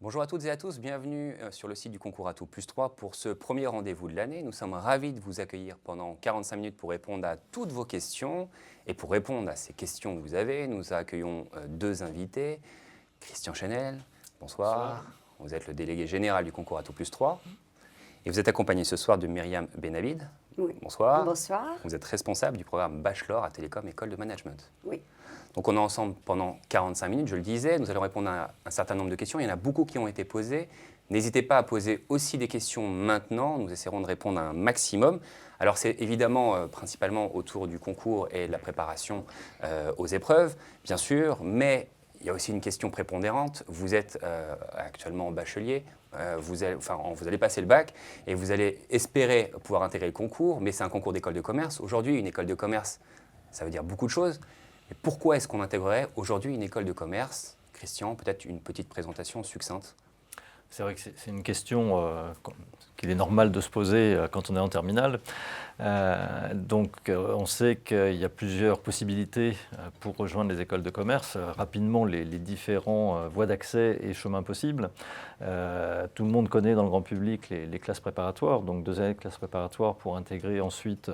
Bonjour à toutes et à tous, bienvenue sur le site du concours Atout Plus 3 pour ce premier rendez-vous de l'année. Nous sommes ravis de vous accueillir pendant 45 minutes pour répondre à toutes vos questions. Et pour répondre à ces questions que vous avez, nous accueillons deux invités. Christian Chenel, bonsoir. Bonsoir. Vous êtes le délégué général du concours Atout Plus 3. Et vous êtes accompagné ce soir de Myriam Benabid. Oui. Bonsoir. Bonsoir. Vous êtes responsable du programme Bachelor à Télécom École de Management. Oui. Donc on est ensemble pendant 45 minutes, je le disais, nous allons répondre à un certain nombre de questions. Il y en a beaucoup qui ont été posées. N'hésitez pas à poser aussi des questions maintenant, nous essaierons de répondre à un maximum. Alors c'est évidemment principalement autour du concours et de la préparation aux épreuves, bien sûr, mais il y a aussi une question prépondérante. Vous êtes actuellement bachelier, vous allez passer le bac et vous allez espérer pouvoir intégrer le concours, mais c'est un concours d'école de commerce. Aujourd'hui, une école de commerce, ça veut dire beaucoup de choses. Et pourquoi est-ce qu'on intégrerait aujourd'hui une école de commerce? Christian, peut-être une petite présentation succincte. C'est vrai que c'est une question qu'il est normal de se poser quand on est en terminale. On sait qu'il y a plusieurs possibilités pour rejoindre les écoles de commerce. Rapidement, les différents voies d'accès et chemins possibles. Tout le monde connaît dans le grand public les classes préparatoires, donc 2 années de classes préparatoires pour intégrer ensuite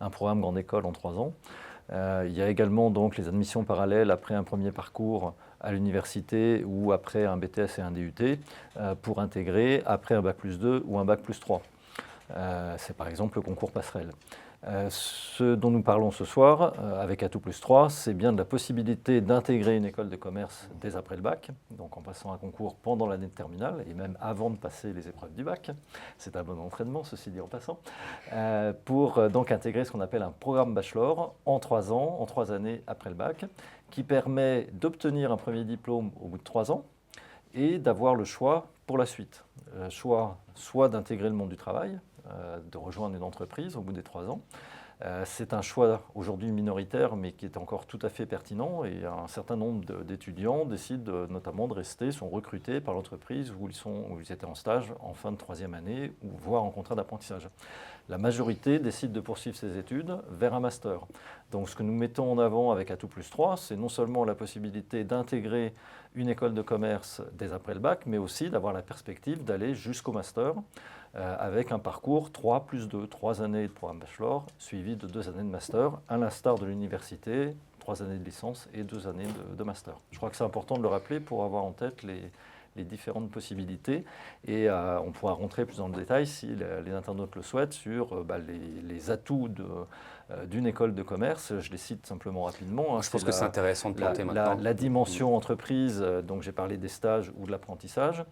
un programme grande école en 3 ans. Il y a également donc les admissions parallèles après un premier parcours à l'université ou après un BTS et un DUT pour intégrer après un Bac+2 ou un Bac+3. C'est par exemple le concours passerelle. Ce dont nous parlons ce soir avec Atout Plus 3, c'est bien de la possibilité d'intégrer une école de commerce dès après le bac, donc en passant un concours pendant l'année de terminale et même avant de passer les épreuves du bac. C'est un bon entraînement, ceci dit en passant, pour donc intégrer ce qu'on appelle un programme bachelor en 3 ans, en 3 années après le bac, qui permet d'obtenir un premier diplôme au bout de 3 ans et d'avoir le choix pour la suite. Choix soit d'intégrer le monde du travail, de rejoindre une entreprise au bout des 3 ans. C'est un choix aujourd'hui minoritaire, mais qui est encore tout à fait pertinent. Et un certain nombre d'étudiants décident notamment de rester, sont recrutés par l'entreprise où ils étaient en stage en fin de 3e année, ou voire en contrat d'apprentissage. La majorité décide de poursuivre ses études vers un master. Donc ce que nous mettons en avant avec Atout Plus 3, c'est non seulement la possibilité d'intégrer une école de commerce dès après le bac, mais aussi d'avoir la perspective d'aller jusqu'au master avec un parcours 3+2, 3 années de programme bachelor, suivi de 2 années de master, à l'instar de l'université, 3 années de licence et 2 années de master. Je crois que c'est important de le rappeler pour avoir en tête les différentes possibilités. Et on pourra rentrer plus dans le détail, si les internautes le souhaitent, sur les atouts d'une école de commerce. Je les cite simplement rapidement. Je pense que c'est intéressant de planter maintenant. La dimension entreprise, donc j'ai parlé des stages ou de l'apprentissage,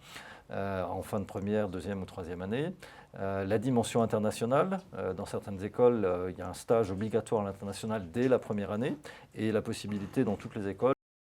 en fin de première, 2e ou 3e année. La dimension internationale, dans certaines écoles, il y a un stage obligatoire à l'international dès la première année et la possibilité dans toutes les écoles